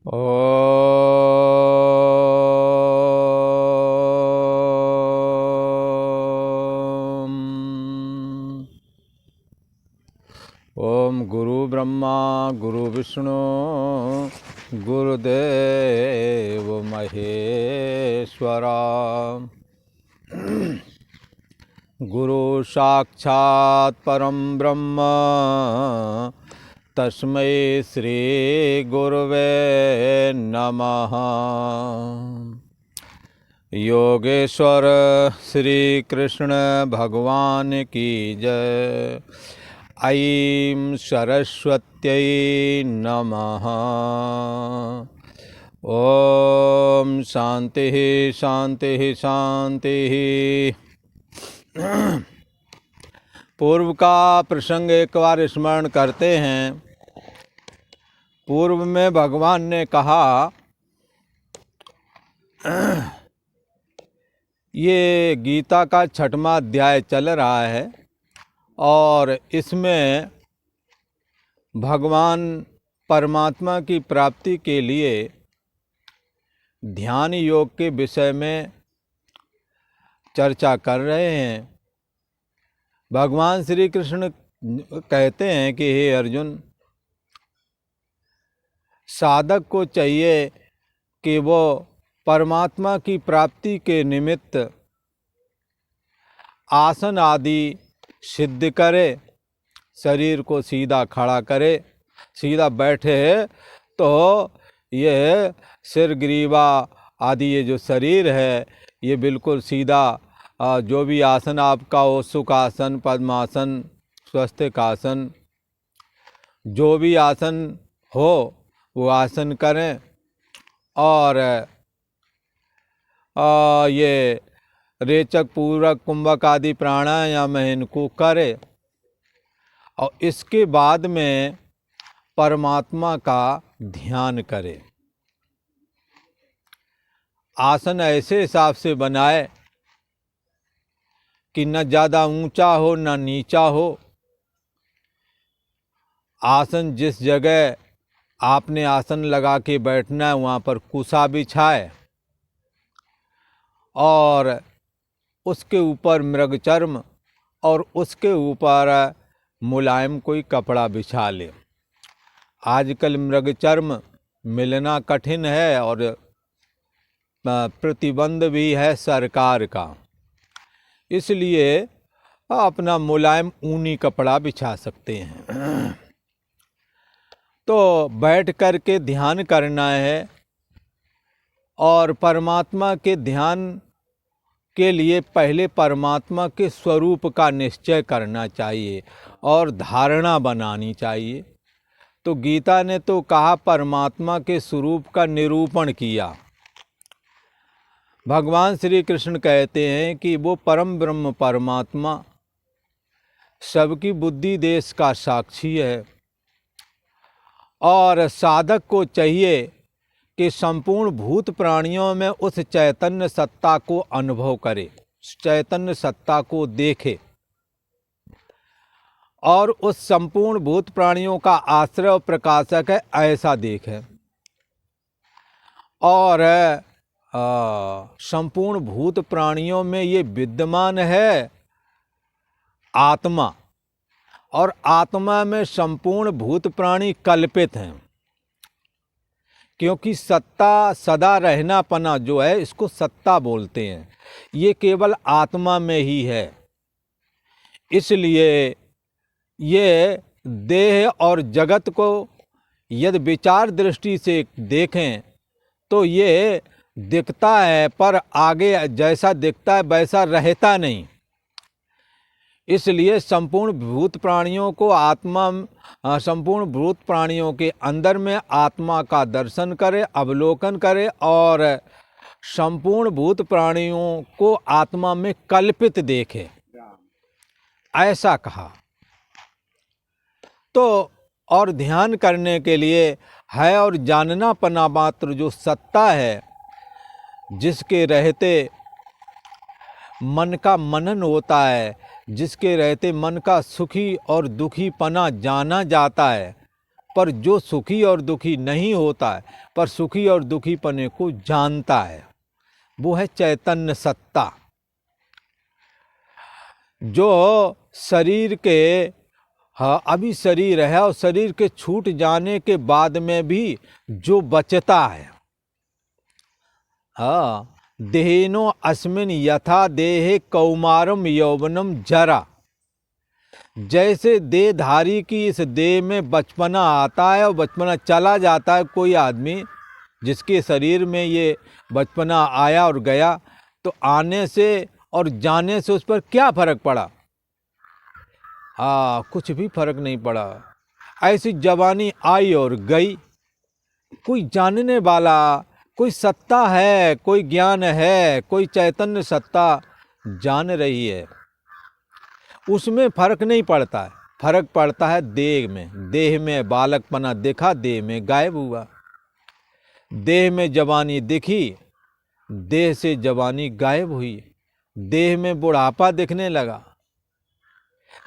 ओम गुरु ब्रह्मा गुरु विष्णु गुरुदेव महेश्वरा। गुरु साक्षात् परम ब्रह्म तस्मै श्री गुरुवे नमः। योगेश्वर श्री कृष्ण भगवान की जय। ऐं सरस्वत्यै नमः। ओम शांति शांति शांति। पूर्व का प्रसंग एक बार स्मरण करते हैं। पूर्व में भगवान ने कहा ये गीता का 6वां अध्याय चल रहा है और इसमें भगवान परमात्मा की प्राप्ति के लिए ध्यान योग के विषय में चर्चा कर रहे हैं। भगवान श्री कृष्ण कहते हैं कि हे अर्जुन, साधक को चाहिए कि वो परमात्मा की प्राप्ति के निमित्त आसन आदि सिद्ध करे, शरीर को सीधा खड़ा करे। सीधा बैठे तो ये सिर ग्रीवा आदि ये जो शरीर है ये बिल्कुल सीधा, जो भी आसन आपका हो, सुखासन, पद्मासन, स्वस्तिकासन, जो भी आसन हो वो आसन करें और ये रेचक, पूरक, कुंभक आदि प्राणायाम इनको करे और इसके बाद में परमात्मा का ध्यान करे। आसन ऐसे हिसाब से बनाए कि न ज़्यादा ऊंचा हो न नीचा हो। आसन जिस जगह आपने आसन लगा के बैठना है वहाँ पर कुसा बिछाए और उसके ऊपर मृगचर्म और उसके ऊपर मुलायम कोई कपड़ा बिछा ले। आजकल मृगचर्म मिलना कठिन है और प्रतिबंध भी है सरकार का, इसलिए अपना मुलायम ऊनी कपड़ा बिछा सकते हैं। तो बैठ कर के ध्यान करना है और परमात्मा के ध्यान के लिए पहले परमात्मा के स्वरूप का निश्चय करना चाहिए और धारणा बनानी चाहिए। तो गीता ने तो कहा परमात्मा के स्वरूप का निरूपण किया। भगवान श्री कृष्ण कहते हैं कि वो परम ब्रह्म परमात्मा सबकी बुद्धि देश का साक्षी है और साधक को चाहिए कि संपूर्ण भूत प्राणियों में उस चैतन्य सत्ता को अनुभव करे, चैतन्य सत्ता को देखे और उस संपूर्ण भूत प्राणियों का आश्रय और प्रकाशक है ऐसा देखे। और संपूर्ण भूत प्राणियों में ये विद्यमान है आत्मा, और आत्मा में संपूर्ण भूत प्राणी कल्पित हैं, क्योंकि सत्ता सदा रहनापना जो है इसको सत्ता बोलते हैं, ये केवल आत्मा में ही है। इसलिए ये देह और जगत को यदि विचार दृष्टि से देखें तो ये दिखता है पर आगे जैसा दिखता है वैसा रहता नहीं। इसलिए संपूर्ण भूत प्राणियों को संपूर्ण भूत प्राणियों के अंदर में आत्मा का दर्शन करे, अवलोकन करे और संपूर्ण भूत प्राणियों को आत्मा में कल्पित देखे, ऐसा कहा। तो और ध्यान करने के लिए है और जानना पना मात्र जो सत्ता है, जिसके रहते मन का मनन होता है, जिसके रहते मन का सुखी और दुखी पना जाना जाता है, पर जो सुखी और दुखी नहीं होता है, पर सुखी और दुखी पने को जानता है, वो है चैतन्य सत्ता। जो शरीर के, हाँ अभी शरीर है और शरीर के छूट जाने के बाद में भी जो बचता है, हाँ, देहिनो अस्मिन यथा देहे कौमारम यौवनम जरा, जैसे देहधारी की इस देह में बचपना आता है और बचपना चला जाता है। कोई आदमी जिसके शरीर में ये बचपना आया और गया, तो आने से और जाने से उस पर क्या फर्क पड़ा? कुछ भी फर्क नहीं पड़ा। ऐसी जवानी आई और गई, कोई जानने वाला, कोई सत्ता है, कोई ज्ञान है, कोई चैतन्य सत्ता जान रही है, उसमें फर्क नहीं पड़ता है। फर्क पड़ता है देह में। देह में बालकपना देखा, देह में गायब हुआ। देह में जवानी दिखी, देह से जवानी गायब हुई। देह में बुढ़ापा दिखने लगा।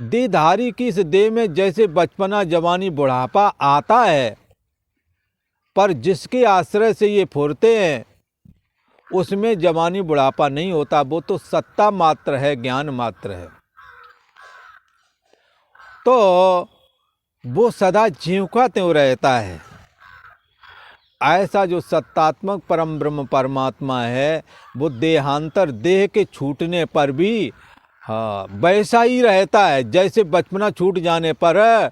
देहधारी की इस देह में जैसे बचपना जवानी बुढ़ापा आता है, पर जिसके आश्रय से ये फुरते हैं उसमें जवानी बुढ़ापा नहीं होता। वो तो सत्ता मात्र है, ज्ञान मात्र है। तो वो सदा जीवका त्यों रहता है। ऐसा जो सत्तात्मक परम ब्रह्म परमात्मा है, वो देहांतर देह के छूटने पर भी वैसा ही रहता है। जैसे बचपना छूट जाने पर,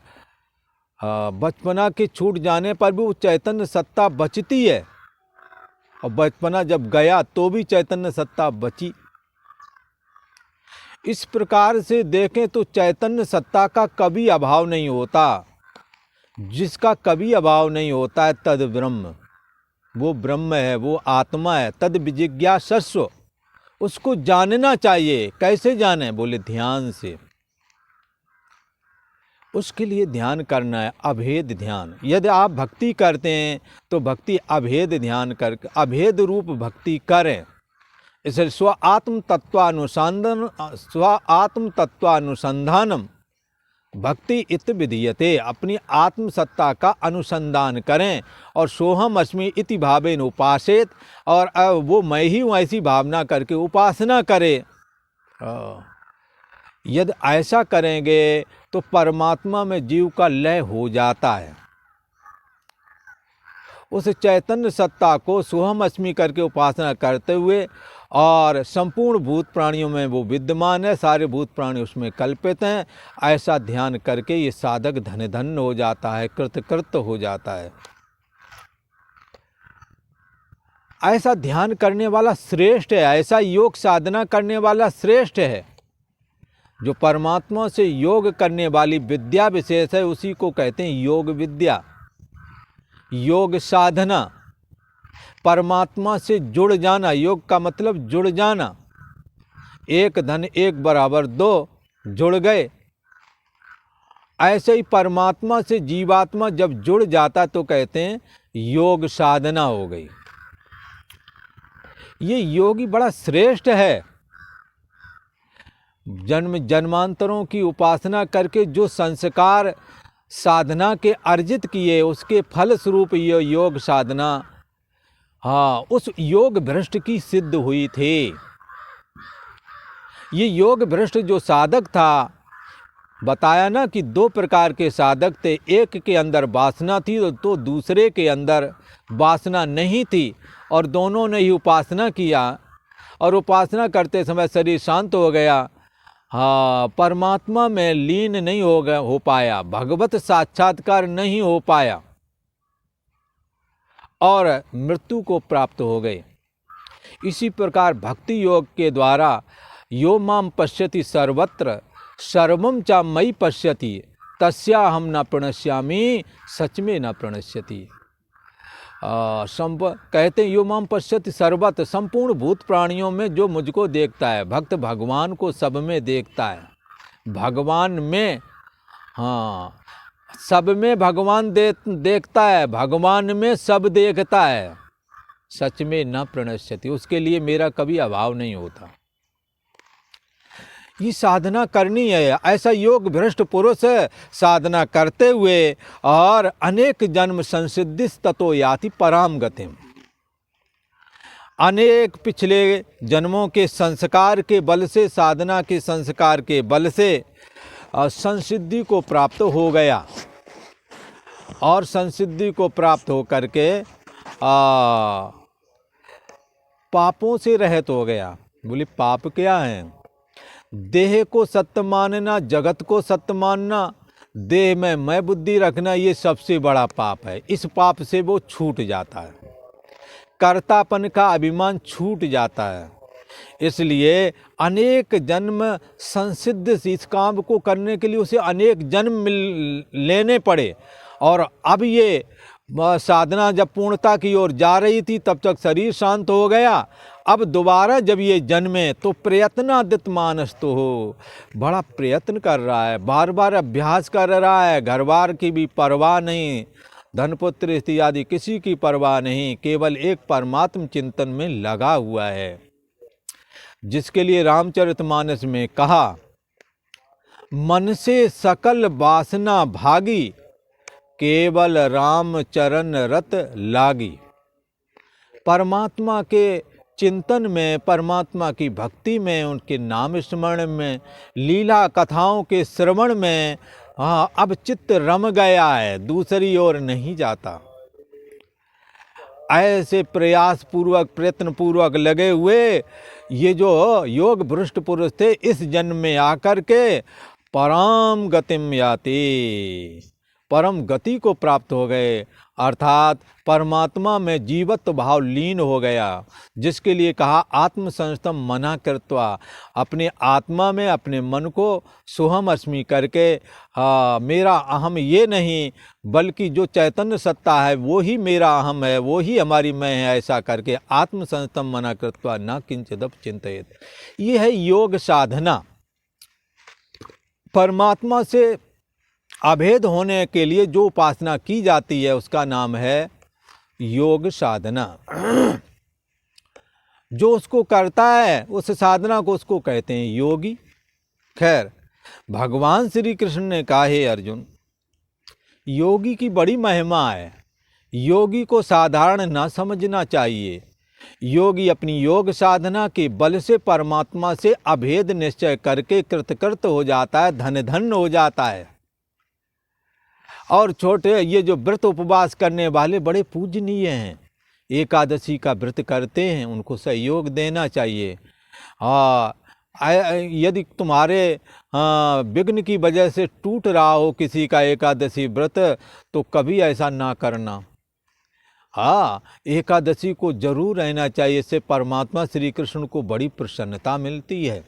बचपना के छूट जाने पर भी वो चैतन्य सत्ता बचती है, और बचपना जब गया तो भी चैतन्य सत्ता बची। इस प्रकार से देखें तो चैतन्य सत्ता का कभी अभाव नहीं होता। जिसका कभी अभाव नहीं होता है तद ब्रह्म, वो ब्रह्म है, वो आत्मा है। तद विजिज्ञासस्व, उसको जानना चाहिए। कैसे जाने? बोले ध्यान से। उसके लिए ध्यान करना है, अभेद ध्यान। यदि आप भक्ति करते हैं तो भक्ति अभेद ध्यान करके अभेद रूप भक्ति करें। इसलिए स्व आत्म तत्वानुसंधानम भक्ति इत विधीयते। अपनी आत्म सत्ता का अनुसंधान करें और सोहम अस्मि इति भावेन उपासेत, और वो मैं ही हूँ ऐसी भावना करके उपासना करें। यदि ऐसा करेंगे तो परमात्मा में जीव का लय हो जाता है। उस चैतन्य सत्ता को सोहम अस्मि करके उपासना करते हुए, और संपूर्ण भूत प्राणियों में वो विद्यमान है, सारे भूत प्राणी उसमें कल्पित हैं। ऐसा ध्यान करके ये साधक धन्य धन्य हो जाता है, कृतकृत हो जाता है। ऐसा ध्यान करने वाला श्रेष्ठ है, ऐसा योग साधना करने वाला श्रेष्ठ है। जो परमात्मा से योग करने वाली विद्या विशेष है, उसी को कहते हैं योग विद्या, योग साधना। परमात्मा से जुड़ जाना, योग का मतलब जुड़ जाना। 1 धन 1 बराबर 2, जुड़ गए। ऐसे ही परमात्मा से जीवात्मा जब जुड़ जाता तो कहते हैं योग साधना हो गई। ये योगी बड़ा श्रेष्ठ है। जन्म जन्मांतरों की उपासना करके जो संस्कार साधना के अर्जित किए, उसके फल स्वरूप ये योग साधना, उस योग भ्रष्ट की सिद्ध हुई थी। ये योग भ्रष्ट जो साधक था, बताया ना कि 2 प्रकार के साधक थे। एक के अंदर वासना थी तो दूसरे के अंदर वासना नहीं थी, और दोनों ने ही उपासना किया, और उपासना करते समय शरीर शांत हो गया। परमात्मा में लीन नहीं हो पाया, भगवत साक्षात्कार नहीं हो पाया, और मृत्यु को प्राप्त हो गए। इसी प्रकार भक्ति योग के द्वारा यो माम पश्यति सर्वत्र सर्वम चा मयि पश्यति तस्याहम न प्रणश्यामि सच में न प्रणश्यति। कहते हैं यो माम पश्यति सर्वत्र, संपूर्ण भूत प्राणियों में जो मुझको देखता है। भक्त भगवान को सब में देखता है। भगवान में, सब में भगवान देखता है, भगवान में सब देखता है। सच में न प्रणश्यति, उसके लिए मेरा कभी अभाव नहीं होता। ये साधना करनी है। ऐसा योग भ्रष्ट पुरुष साधना करते हुए और अनेक जन्म संसिद्धिस ततो याति पराम गतिम, अनेक पिछले जन्मों के संस्कार के बल से, साधना के संस्कार के बल से संसिद्धि को प्राप्त हो गया और संसिद्धि को प्राप्त हो करके पापों से रहित हो गया। बोले पाप क्या है? देह को सत्य मानना, जगत को सत्य मानना, देह में मैं बुद्धि रखना, ये सबसे बड़ा पाप है। इस पाप से वो छूट जाता है, कर्तापन का अभिमान छूट जाता है। इसलिए अनेक जन्म संसिद्ध इस काम को करने के लिए उसे अनेक जन्म लेने पड़े। और अब ये साधना जब पूर्णता की ओर जा रही थी तब तक शरीर शांत हो गया। अब दोबारा जब ये जन्मे तो प्रयत्नादित मानस तो हो, बड़ा प्रयत्न कर रहा है, बार बार अभ्यास कर रहा है, घर बार की भी परवाह नहीं, धन पुत्र इत्यादि किसी की परवाह नहीं, केवल एक परमात्म चिंतन में लगा हुआ है। जिसके लिए रामचरितमानस में कहा, मन से सकल वासना भागी, केवल राम चरण रत लागी। परमात्मा के चिंतन में, परमात्मा की भक्ति में, उनके नाम स्मरण में, लीला कथाओं के श्रवण में अब चित्त रम गया है, दूसरी ओर नहीं जाता। ऐसे प्रयास पूर्वक, प्रयत्न पूर्वक लगे हुए ये जो योग भ्रष्ट पुरुष थे, इस जन्म में आकर के परम गतिम याति, परम गति को प्राप्त हो गए, अर्थात परमात्मा में जीवत्व भाव लीन हो गया। जिसके लिए कहा आत्मसंस्तम मना कृत्वा, अपने आत्मा में अपने मन को सोहम अस्मि करके मेरा अहम ये नहीं बल्कि जो चैतन्य सत्ता है वो ही मेरा अहम है, वो ही हमारी मैं है, ऐसा करके आत्मसंस्तम मना कृत्वा न किंचिदप चिंतयेत। ये है योग साधना। परमात्मा से अभेद होने के लिए जो उपासना की जाती है उसका नाम है योग साधना। जो उसको करता है उस साधना को उसको कहते हैं योगी। खैर, भगवान श्री कृष्ण ने कहा, हे अर्जुन, योगी की बड़ी महिमा है, योगी को साधारण ना समझना चाहिए। योगी अपनी योग साधना के बल से परमात्मा से अभेद निश्चय करके कृतकृत हो जाता है, धन धन हो जाता है। और छोटे ये जो व्रत उपवास करने वाले बड़े पूजनीय हैं, एकादशी का व्रत करते हैं, उनको सहयोग देना चाहिए। यदि तुम्हारे विघ्न की वजह से टूट रहा हो किसी का एकादशी व्रत, तो कभी ऐसा ना करना। एकादशी को जरूर रहना चाहिए, इससे परमात्मा श्री कृष्ण को बड़ी प्रसन्नता मिलती है।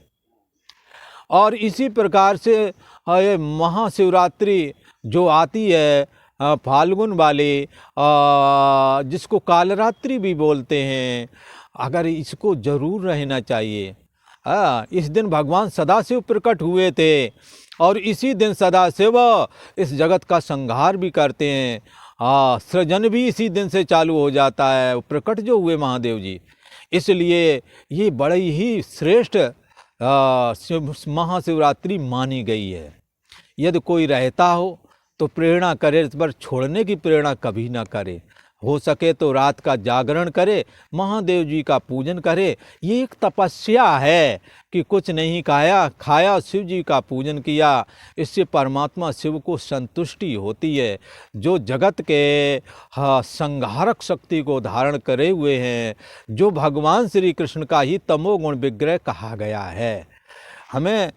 और इसी प्रकार से महाशिवरात्रि जो आती है फाल्गुन वाले, जिसको कालरात्रि भी बोलते हैं, अगर इसको जरूर रहना चाहिए। इस दिन भगवान सदाशिव प्रकट हुए थे और इसी दिन सदाशिव इस जगत का संहार भी करते हैं। सृजन भी इसी दिन से चालू हो जाता है, प्रकट जो हुए महादेव जी। इसलिए ये बड़ी ही श्रेष्ठ महाशिवरात्रि मानी गई है। यदि कोई रहता हो तो प्रेरणा करे, इस पर छोड़ने की प्रेरणा कभी ना करे। हो सके तो रात का जागरण करे, महादेव जी का पूजन करे। ये एक तपस्या है कि कुछ नहीं खाया, शिव जी का पूजन किया, इससे परमात्मा शिव को संतुष्टि होती है। जो जगत के संहारक शक्ति को धारण करे हुए हैं, जो भगवान श्री कृष्ण का ही तमोगुण विग्रह कहा गया है। हमें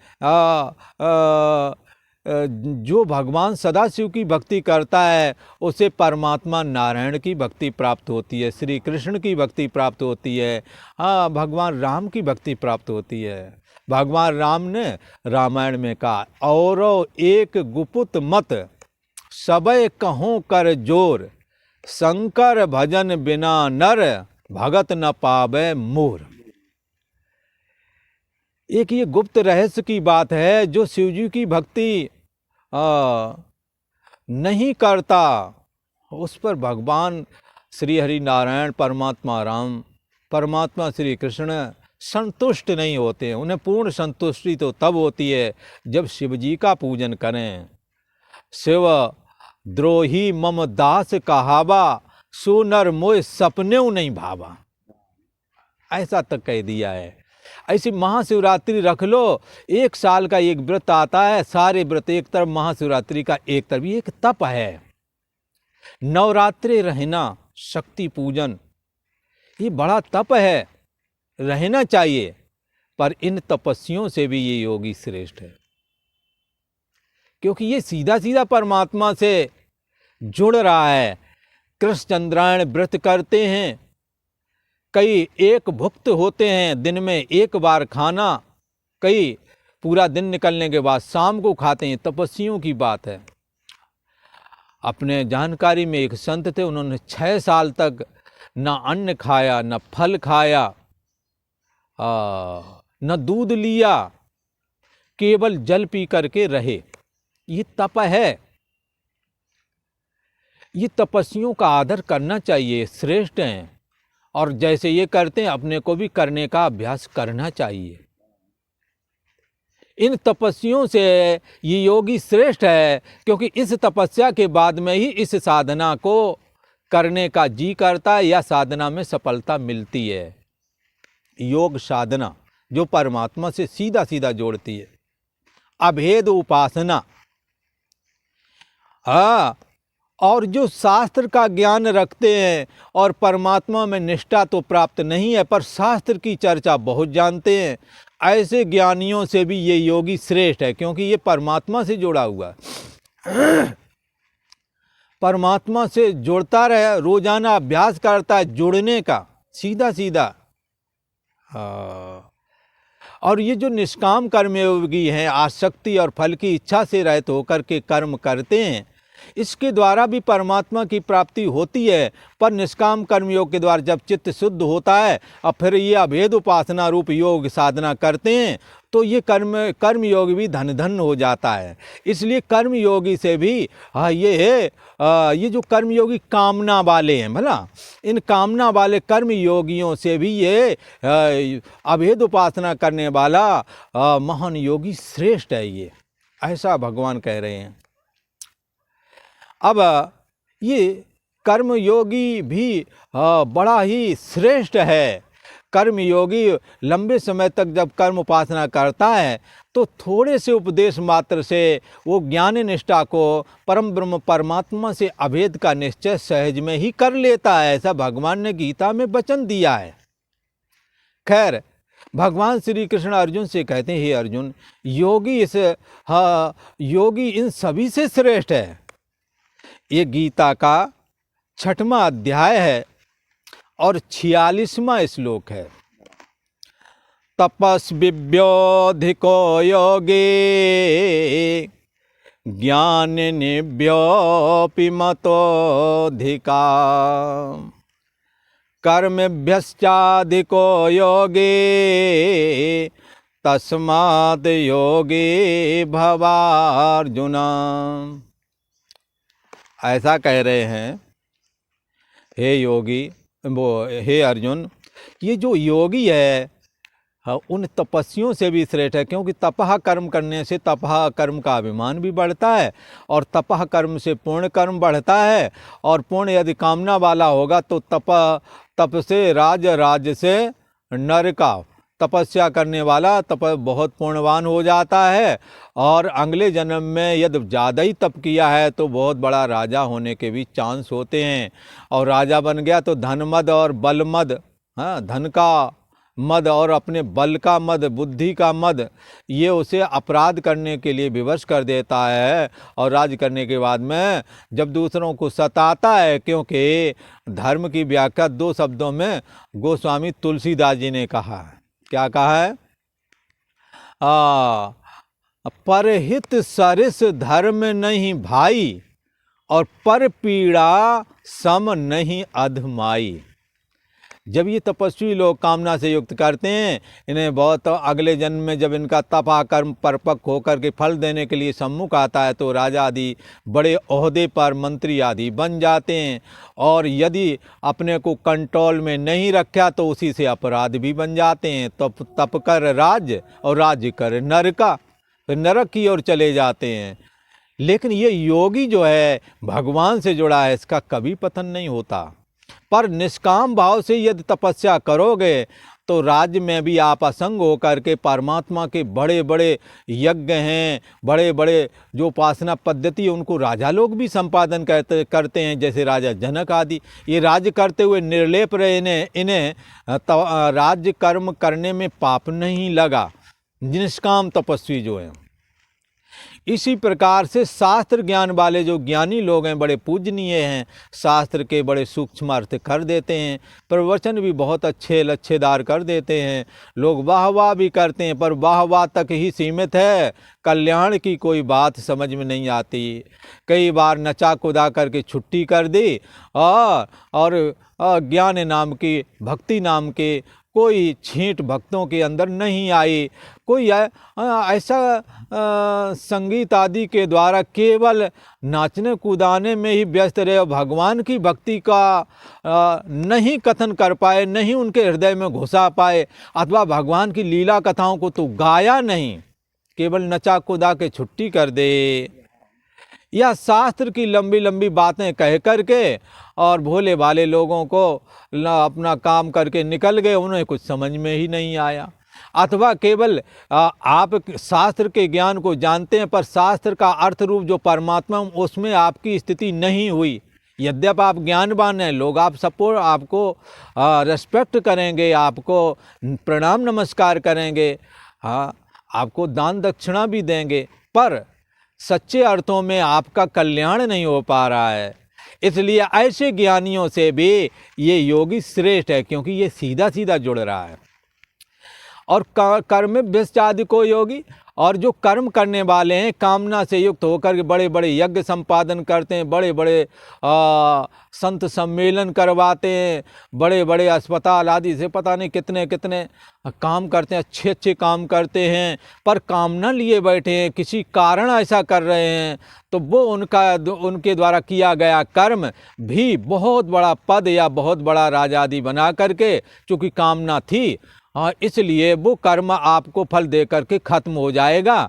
जो भगवान सदाशिव की भक्ति करता है उसे परमात्मा नारायण की भक्ति प्राप्त होती है, श्री कृष्ण की भक्ति प्राप्त होती है, भगवान राम की भक्ति प्राप्त होती है। भगवान राम ने रामायण में कहा, और एक गुपुत मत सबय कहों कर जोर, शंकर भजन बिना नर भगत न पावे मोर। एक ये गुप्त रहस्य की बात है, जो शिवजी की भक्ति नहीं करता उस पर भगवान श्री हरि नारायण, परमात्मा राम, परमात्मा श्री कृष्ण संतुष्ट नहीं होते हैं। उन्हें पूर्ण संतुष्टि तो तब होती है जब शिव जी का पूजन करें। शिव द्रोही मम दास कहावा, सो नर मोय सपने नहीं भावा, ऐसा तक कह दिया है। ऐसी महाशिवरात्रि रख लो, 1 साल का एक व्रत आता है, सारे व्रत एक तरफ, महाशिवरात्रि का एक तरफ। ये एक तप है। नवरात्रि रहना, शक्ति पूजन, ये बड़ा तप है, रहना चाहिए। पर इन तपस्वियों से भी ये योगी श्रेष्ठ है, क्योंकि ये सीधा सीधा परमात्मा से जुड़ रहा है। कृष्ण चंद्रायण व्रत करते हैं, कई एक भुक्त होते हैं, दिन में एक बार खाना, कई पूरा दिन निकलने के बाद शाम को खाते हैं। तपस्वियों की बात है। अपने जानकारी में एक संत थे, उन्होंने 6 साल तक न अन्न खाया, न फल खाया, न दूध लिया, केवल जल पी करके रहे। ये तप है। ये तपस्वियों का आदर करना चाहिए, श्रेष्ठ हैं। और जैसे ये करते हैं, अपने को भी करने का अभ्यास करना चाहिए। इन तपस्वियों से ये योगी श्रेष्ठ है, क्योंकि इस तपस्या के बाद में ही इस साधना को करने का जी करता है, या साधना में सफलता मिलती है। योग साधना जो परमात्मा से सीधा सीधा जोड़ती है। अभेद उपासना, हाँ, और जो शास्त्र का ज्ञान रखते हैं और परमात्मा में निष्ठा तो प्राप्त नहीं है, पर शास्त्र की चर्चा बहुत जानते हैं, ऐसे ज्ञानियों से भी ये योगी श्रेष्ठ है, क्योंकि ये परमात्मा से जुड़ा हुआ है। परमात्मा से जुड़ता रहे, रोजाना अभ्यास करता है जुड़ने का, सीधा सीधा। और ये जो निष्काम कर्मयोगी हैं, आसक्ति और फल की इच्छा से रहित होकर के कर्म करते हैं, इसके द्वारा भी परमात्मा की प्राप्ति होती है। पर निष्काम कर्मयोग के द्वारा जब चित्त शुद्ध होता है और फिर ये अभेद उपासना रूप योग साधना करते हैं, तो ये कर्मयोग भी धन धन हो जाता है। इसलिए कर्मयोगी से भी ये जो कर्मयोगी कामना वाले हैं, भला इन कामना वाले कर्मयोगियों से भी ये अभेद उपासना करने वाला महान योगी श्रेष्ठ है। ये ऐसा भगवान कह रहे हैं। अब ये कर्मयोगी भी बड़ा ही श्रेष्ठ है। कर्मयोगी लंबे समय तक जब कर्म उपासना करता है, तो थोड़े से उपदेश मात्र से वो ज्ञान निष्ठा को परम ब्रह्म परमात्मा से अभेद का निश्चय सहज में ही कर लेता है। ऐसा भगवान ने गीता में वचन दिया है। खैर, भगवान श्री कृष्ण अर्जुन से कहते हैं, हे अर्जुन, योगी इन सभी से श्रेष्ठ है। ये गीता का 6वां अध्याय है और 46वां श्लोक है। तपस्विभ्योऽधिको योगी ज्ञानिभ्योऽपि मतोऽधिका कर्मभ्यश्चाधिको योगी तस्माद् योगी भवार्जुन। ऐसा कह रहे हैं, हे योगी, हे अर्जुन, ये जो योगी है उन तपस्वियों से भी श्रेष्ठ है, क्योंकि तपः कर्म करने से तपः कर्म का अभिमान भी बढ़ता है, और तपः कर्म से पूर्ण कर्म बढ़ता है, और पूर्ण यदि कामना वाला होगा तो तप से राज से नर का, तपस्या करने वाला बहुत पूर्णवान हो जाता है, और अगले जन्म में यदि ज़्यादा ही तप किया है तो बहुत बड़ा राजा होने के भी चांस होते हैं। और राजा बन गया तो धन मद और बल मद, हाँ, धन का मद और अपने बल का मद, बुद्धि का मद, ये उसे अपराध करने के लिए विवश कर देता है। और राज करने के बाद में जब दूसरों को सताता है, क्योंकि धर्म की व्याख्या 2 शब्दों में गोस्वामी तुलसीदास जी ने कहा है। क्या कहा है? परहित सरिस धर्म नहीं भाई, और पर पीड़ा सम नहीं अधमाई। जब ये तपस्वी लोग कामना से युक्त करते हैं, इन्हें बहुत अगले जन्म में जब इनका तप कर्म परिपक्व होकर के फल देने के लिए सम्मुख आता है तो राजा आदि बड़े ओहदे पर मंत्री आदि बन जाते हैं। और यदि अपने को कंट्रोल में नहीं रखा तो उसी से अपराध भी बन जाते हैं। तप कर राज्य और राज्य कर नरका, फिर नरक की ओर चले जाते हैं। लेकिन ये योगी जो है भगवान से जुड़ा है, इसका कभी पतन नहीं होता। पर निष्काम भाव से यदि तपस्या करोगे तो राज्य में भी आप असंग होकर के परमात्मा के बड़े बड़े यज्ञ हैं, बड़े बड़े जो उपासना पद्धति है उनको राजा लोग भी संपादन करते हैं। जैसे राजा जनक आदि ये राज्य करते हुए निर्लेप रहे, इन्हें राज्य कर्म करने में पाप नहीं लगा, निष्काम तपस्वी जो हैं। इसी प्रकार से शास्त्र ज्ञान वाले जो ज्ञानी लोग हैं बड़े पूजनीय हैं, शास्त्र के बड़े सूक्ष्म अर्थ कर देते हैं, प्रवचन भी बहुत अच्छे लच्छेदार कर देते हैं, लोग वाह वाह भी करते हैं, पर वाह वाह तक ही सीमित है, कल्याण की कोई बात समझ में नहीं आती। कई बार नचा कुदा करके छुट्टी कर दी और ज्ञान नाम की, भक्ति नाम के कोई छींट भक्तों के अंदर नहीं आई। कोई ऐसा संगीत आदि के द्वारा केवल नाचने कूदाने में ही व्यस्त रहे और भगवान की भक्ति का नहीं कथन कर पाए, नहीं उनके हृदय में घुसा पाए, अथवा भगवान की लीला कथाओं को तो गाया नहीं, केवल नचा कूदा के छुट्टी कर दे, या शास्त्र की लंबी लंबी बातें कह करके और भोले भाले लोगों को अपना काम करके निकल गए, उन्हें कुछ समझ में ही नहीं आया। अथवा केवल आप शास्त्र के ज्ञान को जानते हैं पर शास्त्र का अर्थ रूप जो परमात्मा उसमें आपकी स्थिति नहीं हुई। यद्यप आप ज्ञानवान हैं, लोग आपको रेस्पेक्ट करेंगे, आपको प्रणाम नमस्कार करेंगे, हाँ आपको दान दक्षिणा भी देंगे, पर सच्चे अर्थों में आपका कल्याण नहीं हो पा रहा है। इसलिए ऐसे ज्ञानियों से भी ये योगी श्रेष्ठ है, क्योंकि ये सीधा सीधा जुड़ रहा है। और कर्म व्यस्तादि को योगी, और जो कर्म करने वाले हैं कामना से युक्त होकर के बड़े बड़े यज्ञ संपादन करते हैं, बड़े बड़े संत सम्मेलन करवाते हैं, बड़े बड़े अस्पताल आदि से पता नहीं कितने कितने काम करते हैं, अच्छे अच्छे काम करते हैं, पर कामना लिए बैठे हैं, किसी कारण ऐसा कर रहे हैं तो वो उनके द्वारा किया गया कर्म भी बहुत बड़ा पद या बहुत बड़ा राजा आदि बना करके, चूँकि कामना थी इसलिए वो कर्म आपको फल दे करके खत्म हो जाएगा।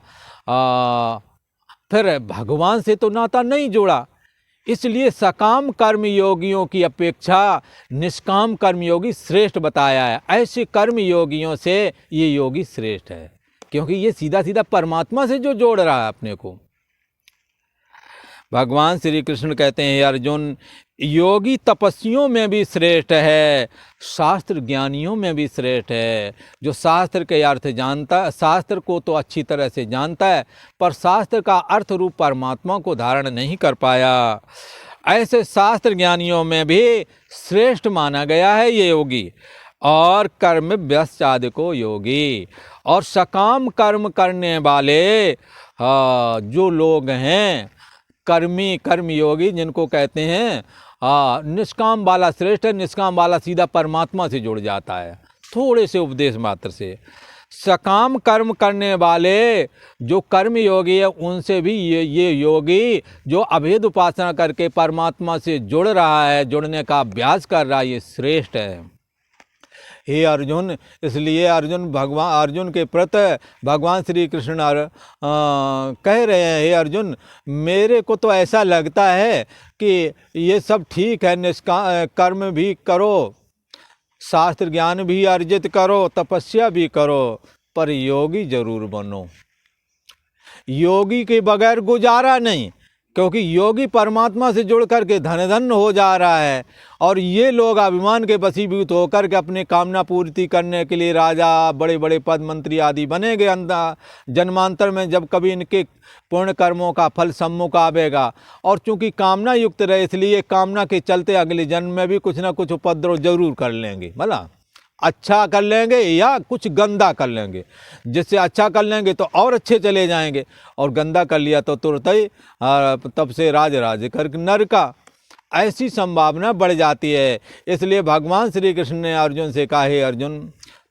फिर भगवान से तो नाता नहीं जुड़ा। इसलिए सकाम कर्म योगियों की अपेक्षा निष्काम कर्म योगी श्रेष्ठ बताया है। ऐसे कर्म योगियों से ये योगी श्रेष्ठ है, क्योंकि ये सीधा सीधा परमात्मा से जो जोड़ रहा है अपने को। भगवान श्री कृष्ण कहते हैं, अर्जुन योगी तपस्वियों में भी श्रेष्ठ है, शास्त्र ज्ञानियों में भी श्रेष्ठ है। जो शास्त्र के अर्थ जानता है, शास्त्र को तो अच्छी तरह से जानता है, पर शास्त्र का अर्थ रूप परमात्मा को धारण नहीं कर पाया, ऐसे शास्त्र ज्ञानियों में भी श्रेष्ठ माना गया है ये योगी। और कर्म व्यस्त को योगी, और सकाम कर्म करने वाले जो लोग हैं कर्मयोगी जिनको कहते हैं, निष्काम वाला श्रेष्ठ है। निष्काम वाला सीधा परमात्मा से जुड़ जाता है थोड़े से उपदेश मात्र से। सकाम कर्म करने वाले जो कर्म योगी है उनसे भी ये योगी जो अभेद उपासना करके परमात्मा से जुड़ रहा है, जुड़ने का अभ्यास कर रहा है, ये श्रेष्ठ है। हे अर्जुन, इसलिए अर्जुन के प्रति भगवान श्री कृष्ण कह रहे हैं, हे अर्जुन मेरे को तो ऐसा लगता है कि ये सब ठीक है, कर्म भी करो, शास्त्र ज्ञान भी अर्जित करो, तपस्या भी करो, पर योगी जरूर बनो। योगी के बगैर गुजारा नहीं, क्योंकि योगी परमात्मा से जुड़ करके धन हो जा रहा है। और ये लोग अभिमान के वशीभूत होकर के अपने कामना पूर्ति करने के लिए राजा, बड़े बड़े पद मंत्री आदि बनेंगे जन्मांतर में, जब कभी इनके पूर्ण कर्मों का फल सम्मुख आवेगा। और चूंकि कामना युक्त रहे, इसलिए कामना के चलते अगले जन्म में भी कुछ ना कुछ उपद्रव जरूर कर लेंगे, भला अच्छा कर लेंगे या कुछ गंदा कर लेंगे। जिससे अच्छा कर लेंगे तो और अच्छे चले जाएंगे, और गंदा कर लिया तो तुरंत ही तब से राज कर नरका। ऐसी संभावना बढ़ जाती है। इसलिए भगवान श्री कृष्ण ने अर्जुन से कहा, हे अर्जुन,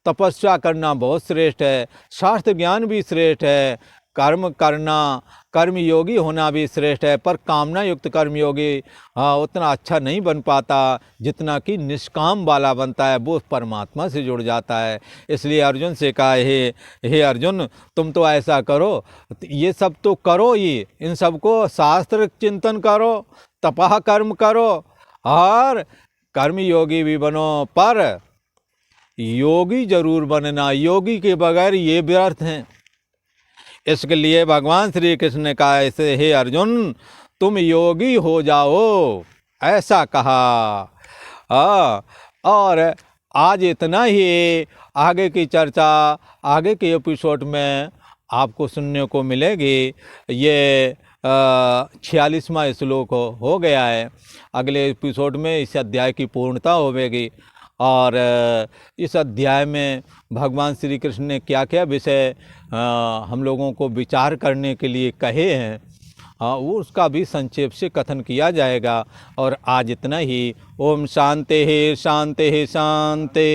तपस्या करना बहुत श्रेष्ठ है, शास्त्र ज्ञान भी श्रेष्ठ है, कर्म करना, कर्मयोगी होना भी श्रेष्ठ है, पर कामना युक्त कर्मयोगी उतना अच्छा नहीं बन पाता जितना कि निष्काम वाला बनता है, वो परमात्मा से जुड़ जाता है। इसलिए अर्जुन से कहा, हे अर्जुन, तुम तो ऐसा करो, ये सब तो करो ही, इन सबको शास्त्र चिंतन करो, तपः कर्म करो और कर्मयोगी भी बनो, पर योगी जरूर बनना, योगी के बगैर ये व्यर्थ हैं। इसके लिए भगवान श्री कृष्ण ने कहा, ऐसे हे अर्जुन, तुम योगी हो जाओ, ऐसा कहा। और आज इतना ही, आगे की चर्चा आगे के एपिसोड में आपको सुनने को मिलेगी। ये 46वां श्लोक हो गया है। अगले एपिसोड में इस अध्याय की पूर्णता होगी और इस अध्याय में भगवान श्री कृष्ण ने क्या क्या विषय हम लोगों को विचार करने के लिए कहे हैं, वो उसका भी संक्षेप से कथन किया जाएगा। और आज इतना ही। ओम शांति शांति शांति।